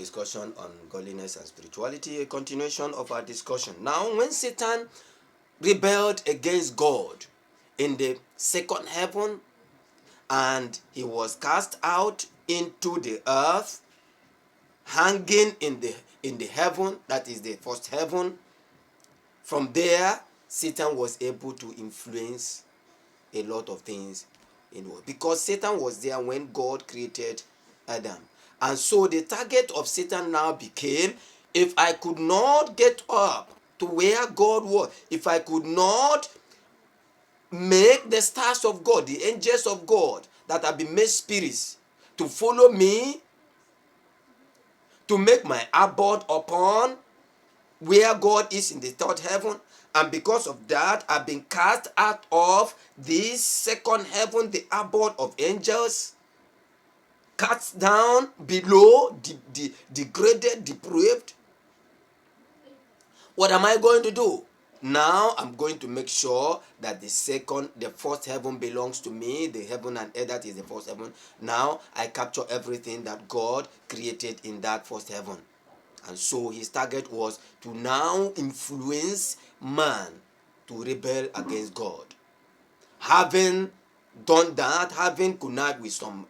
discussion on godliness and spirituality, a continuation of our discussion. Now, when Satan rebelled against God in the second heaven and he was cast out into the earth, hanging in the heaven, that is the first heaven, from there Satan was able to influence a lot of things in the world, because Satan was there when God created Adam. And so the target of Satan now became, if I could not get up to where God was, if I could not make the stars of God, the angels of God that have been made spirits, to follow me, to make my abode upon where God is in the third heaven, and because of that I've been cast out of this second heaven, the abode of angels, cast down below, degraded, depraved. What am I going to do? Now I'm going to make sure that the first heaven belongs to me, the heaven and earth, that is the first heaven. Now I capture everything that God created in that first heaven. And so his target was to now influence man to rebel against God. Having done that, having connived with some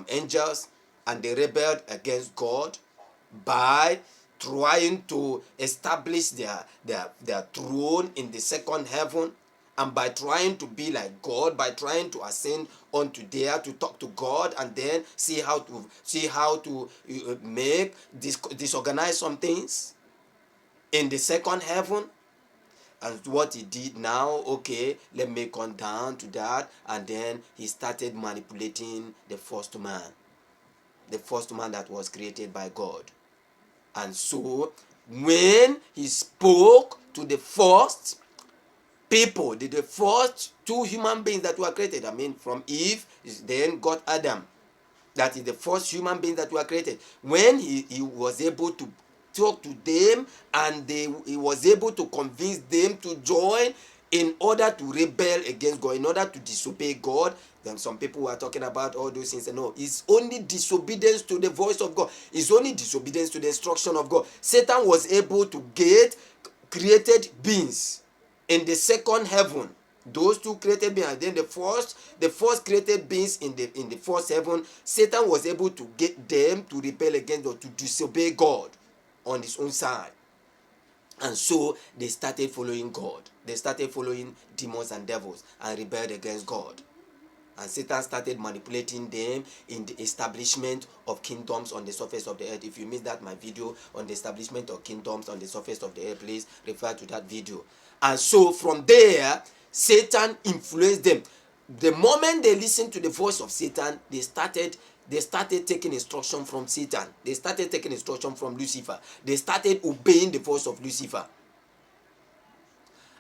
angels, and they rebelled against God by trying to establish their throne in the second heaven, and by trying to be like God, by trying to ascend onto there to talk to God, and then see how to make disorganize some things in the second heaven. And what he did now, okay, let me come down to that, and then he started manipulating the first man that was created by God. And so when he spoke to the first people, the first two human beings that were created, from Eve, then got Adam, that is the first human being that were created. When he was able to talk to them, and he was able to convince them to join in order to rebel against God, in order to disobey God. Then some people were talking about all those things. No, it's only disobedience to the voice of God. It's only disobedience to the instruction of God. Satan was able to get created beings in the second heaven. Those two created beings, and then the first created beings in the first heaven, Satan was able to get them to rebel against God, to disobey God on his own side. And so they started following God. They started following demons and devils and rebelled against God. And Satan started manipulating them in the establishment of kingdoms on the surface of the earth. If you missed that, my video on the establishment of kingdoms on the surface of the earth, please refer to that video. And so from there, Satan influenced them. The moment they listened to the voice of Satan, they started taking instruction from Satan. They started taking instruction from Lucifer. They started obeying the voice of Lucifer.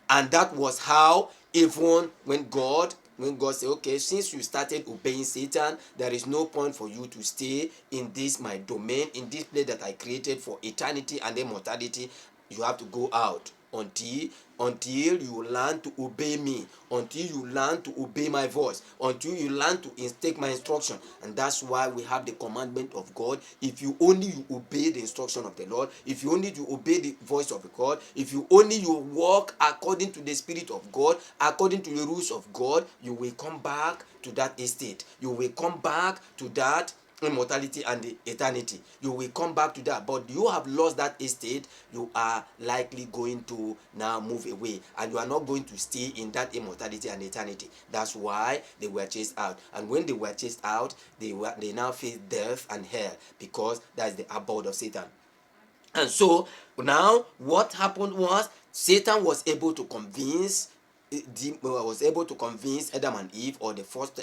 And that was how, even when God said, okay, since you started obeying Satan, there is no point for you to stay in this my domain, in this place that I created for eternity and immortality. You have to go out until you learn to obey me, until you learn to obey my voice, until you learn to take my instruction. And that's why we have the commandment of God. If you obey the instruction of the Lord, if you obey the voice of God, if you walk according to the Spirit of God, according to the rules of God, you will come back to that estate. You will come back to that immortality and the eternity. You will come back to that. But you have lost that estate, you are likely going to now move away, and you are not going to stay in that immortality and eternity. That's why they were chased out. And when they were chased out, they now face death and hell, because that's the abode of Satan. And so now what happened was, Satan was able to convince Adam and Eve, or the first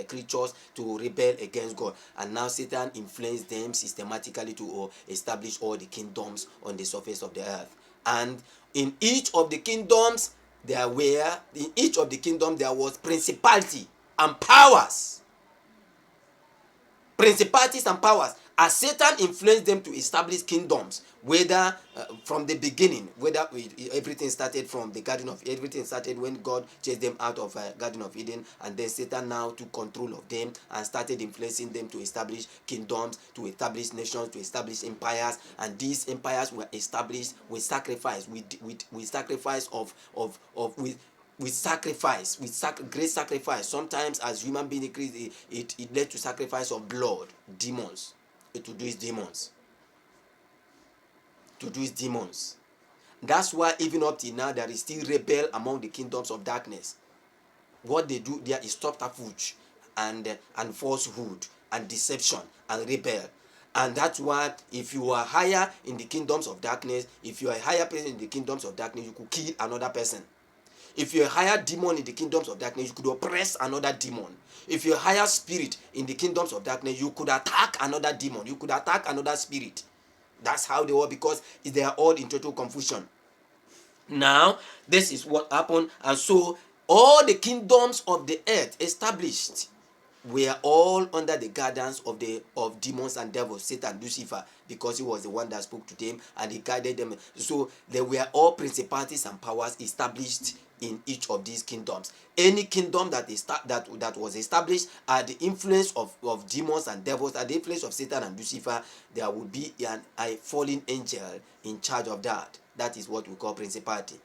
creatures, to rebel against God. And now Satan influenced them systematically to establish all the kingdoms on the surface of the earth. And in each of the kingdoms there was principality and powers. Principalities and powers. as Satan influenced them to establish kingdoms, whether from the beginning, whether everything started from the Garden of everything started when God chased them out of Garden of Eden, and then Satan now took control of them and started influencing them to establish kingdoms, to establish nations, to establish empires, and these empires were established with sacrifice, with sacrifice great sacrifice. Sometimes as human beings increase, it led to sacrifice of blood, demons, to do his demons. That's why even up till now there is still rebel among the kingdoms of darkness. What they do there is subterfuge and falsehood and deception and rebel. And that's why if you are higher in the kingdoms of darkness, if you are a higher person in the kingdoms of darkness, you could kill another person. If you're a higher demon in the kingdoms of darkness, you could oppress another demon. If you're a higher spirit in the kingdoms of darkness, you could attack another demon. You could attack another spirit. That's how they were, because they are all in total confusion. Now, this is what happened. And so, all the kingdoms of the earth established were all under the guidance of demons and devils, Satan, Lucifer, because he was the one that spoke to them and he guided them. So there were all principalities and powers established in each of these kingdoms. Any kingdom that was established at the influence of demons and devils, at the influence of Satan and Lucifer, there would be a fallen angel in charge of that. That is what we call principality.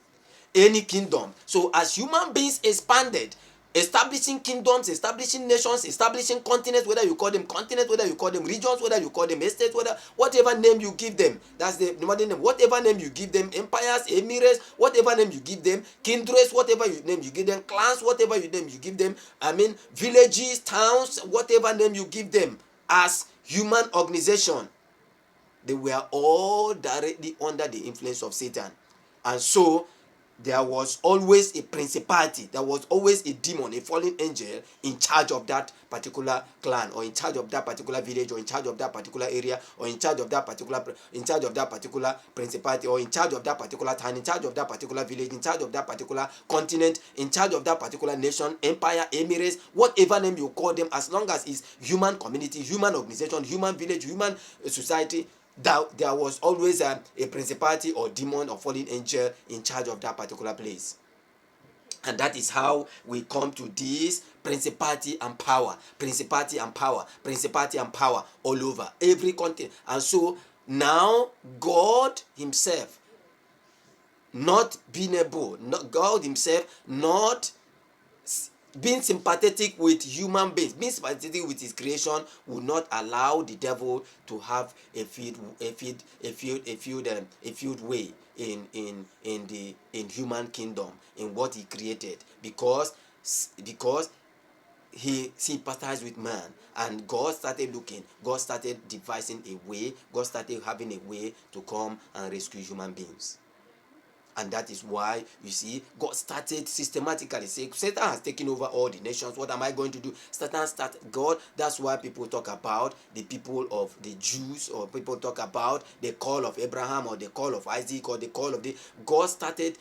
Any kingdom. So as human beings expanded, establishing kingdoms, establishing nations, establishing continents, whether you call them continents, whether you call them regions, whether you call them estates, whatever name you give them, that's the modern name. Whatever name you give them, empires, emirates, whatever name you give them, kindreds, whatever name you give them, clans, whatever name you give them, villages, towns, whatever name you give them, as human organization, they were all directly under the influence of Satan. And so there was always a principality, there was always a demon, a fallen angel in charge of that particular clan, or in charge of that particular village, or in charge of that particular area, or in charge of that particular principality, or in charge of that particular town, in charge of that particular village, in charge of that particular continent, in charge of that particular nation, empire, emirates, whatever name you call them, as long as it's human community, human organization, human village, human society, there was always a principality or demon or fallen angel in charge of that particular place. And that is how we come to this principality and power all over every continent. And so now God himself not being sympathetic with human beings, being sympathetic with his creation, will not allow the devil to have a field way in human kingdom, in what he created, because he sympathized with man, and God started devising a way, God started having a way to come and rescue human beings. And that is why, you see, God started systematically saying, Satan has taken over all the nations. What am I going to do? That's why people talk about the people of the Jews, or people talk about the call of Abraham, or the call of Isaac, or the call of God started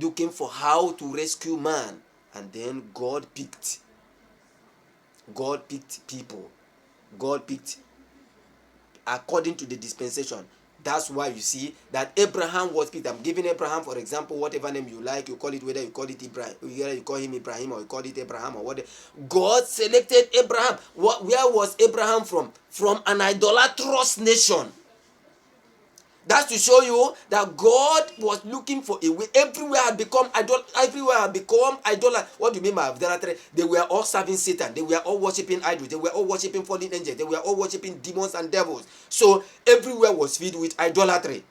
looking for how to rescue man. And then God picked people. God picked according to the dispensation. That's why you see that Abraham was picked. I'm giving Abraham, for example, whatever name you like, you call it, whether you call it Ibrahim, whether you call him Ibrahim, or you call it Abraham, or whatever. God selected Abraham. Where was Abraham from? From an idolatrous nation. That's to show you that God was looking for a way. Everywhere had become idol. What do you mean by idolatry? They were all serving Satan. They were all worshiping idols. They were all worshiping fallen angels. They were all worshiping demons and devils. So everywhere was filled with idolatry.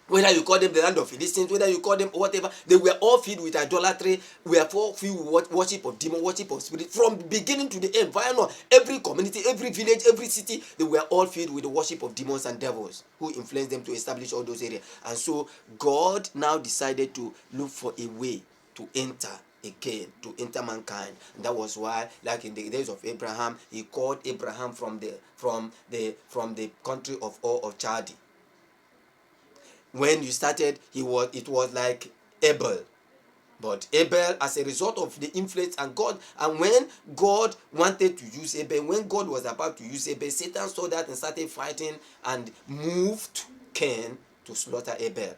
Whether you call them the land of Philistines, whether you call them whatever, they were all filled with idolatry. We are all filled with worship of demon, worship of spirit, from the beginning to the end. Every community, every village, every city, they were all filled with the worship of demons and devils, who influenced them to establish all those areas. And so God now decided to look for a way to enter again, to enter mankind. And that was why, like in the days of Abraham, he called Abraham from the country of Ur of Chaldee. When you started, it was like Abel, But Abel, as a result of the influence and when God wanted to use Abel, when God was about to use Abel, Satan saw that and started fighting and moved Cain to slaughter Abel.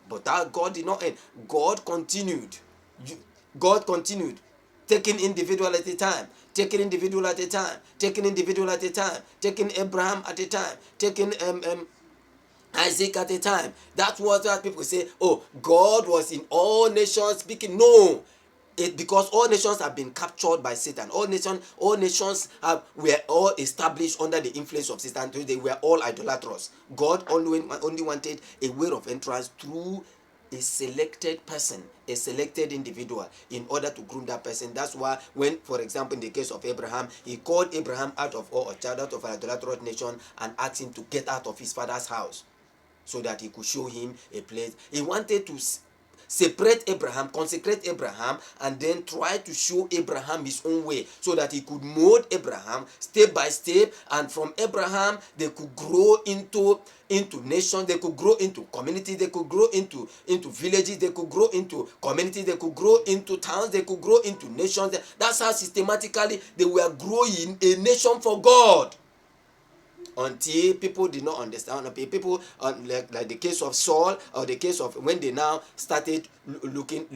But that God did not end. God continued. God continued. Taking individual at a time, taking individual at a time, taking individual at a time, taking Abraham at a time, taking Isaac at a time. That's what people say. Oh, God was in all nations speaking. No, because all nations have been captured by Satan. All nations were all established under the influence of Satan. They were all idolatrous. God only wanted a way of entrance through a selected person, a selected individual, in order to groom that person. That's why when, for example, in the case of Abraham, he called Abraham out of a child out of an idolatrous nation and asked him to get out of his father's house so that he could show him a place. He wanted to separate Abraham, consecrate Abraham, and then try to show Abraham his own way so that he could mold Abraham step by step, and from Abraham they could grow into nations, they could grow into communities, they could grow into villages, they could grow into communities, they could grow into towns, they could grow into nations. That's how systematically they were growing a nation for God. Until people did not understand, people like the case of Saul, or the case of when they now started looking,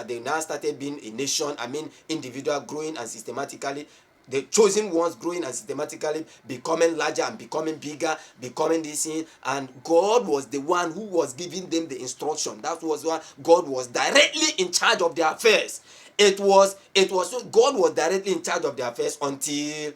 they now started being a nation. I mean, individual growing and systematically, the chosen ones growing and systematically becoming larger and becoming bigger, becoming this thing. And God was the one who was giving them the instruction. That was why God was directly in charge of their affairs. It was God was directly in charge of their affairs until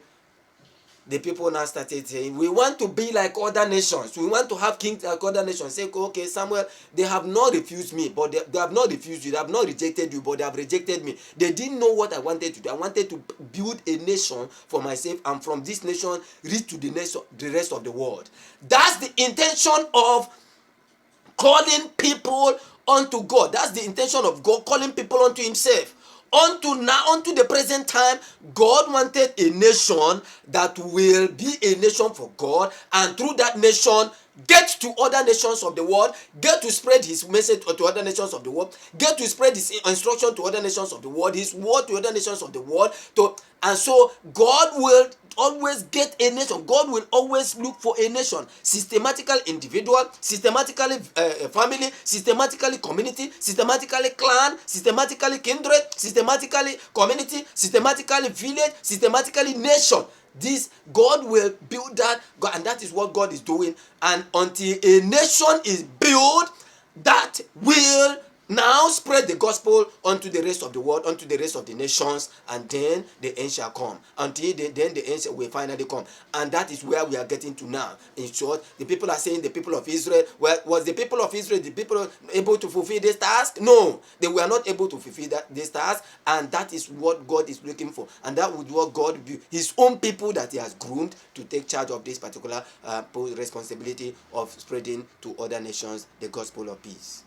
the people now started saying, we want to be like other nations. We want to have kings like other nations. Say, okay, Samuel, they have not refused me, but they have not refused you. They have not rejected you, but they have rejected me. They didn't know what I wanted to do. I wanted to build a nation for myself, and from this nation, reach to the rest of the world. That's the intention of calling people unto God. That's the intention of God calling people unto himself. Unto the present time, God wanted a nation that will be a nation for God, and through that nation get to other nations of the world, get to spread his message to other nations of the world, get to spread his instruction to other nations of the world, his word to other nations of the world. And so God will always get a nation. God will always look for a nation. Systematically individual, systematically family, systematically community, systematically clan, systematically kindred, systematically community, systematically village, systematically nation. This God will build that, and that is what God is doing. And until a nation is built, that will now spread the gospel unto the rest of the world, unto the rest of the nations, and then the end shall come. Until then the end will finally come. And that is where we are getting to now. In short, the people are saying the people of Israel, well, was the people of Israel the people able to fulfill this task? No, they were not able to fulfill this task, and that is what God is looking for. And that would what God do, his own people that he has groomed to take charge of this particular responsibility of spreading to other nations the gospel of peace.